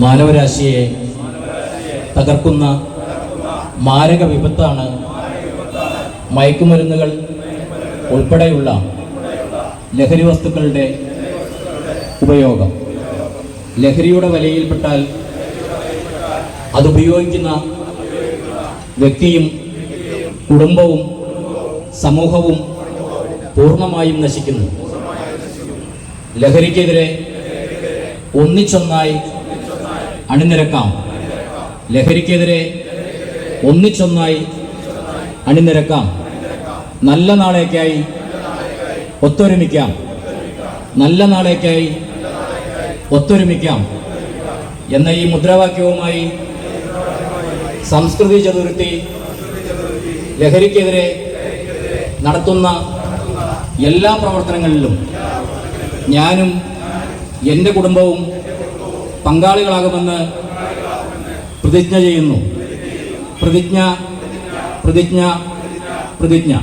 മാനവരാശിയെ തകർക്കുന്ന മാരക വിപത്താണ് മയക്കുമരുന്നുകൾ ഉൾപ്പെടെയുള്ള ലഹരി വസ്തുക്കളുടെ ഉപയോഗം. ലഹരിയുടെ വലയിൽപ്പെട്ടാൽ അതുപയോഗിക്കുന്ന വ്യക്തിയും കുടുംബവും സമൂഹവും പൂർണ്ണമായും നശിക്കുന്നു. ലഹരിക്കെതിരെ ഒന്നിച്ചൊന്നായി അണിനിരക്കാം. ലഹരിക്കെതിരെ ഒന്നിച്ചൊന്നായി അണിനിരക്കാം. നല്ല നാളേക്കായി ഒത്തൊരുമിക്കാം. നല്ല നാളേക്കായി ഒത്തൊരുമിക്കാം എന്ന ഈ മുദ്രാവാക്യവുമായി സംസ്കൃതി ചതുർത്ഥി ലഹരിക്കെതിരെ നടത്തുന്ന എല്ലാ പ്രവർത്തനങ്ങളിലും ഞാനും എൻ്റെ കുടുംബവും പങ്കാളികളാകുമെന്ന് പ്രതിജ്ഞ ചെയ്യുന്നു. പ്രതിജ്ഞ പ്രതിജ്ഞ പ്രതിജ്ഞ.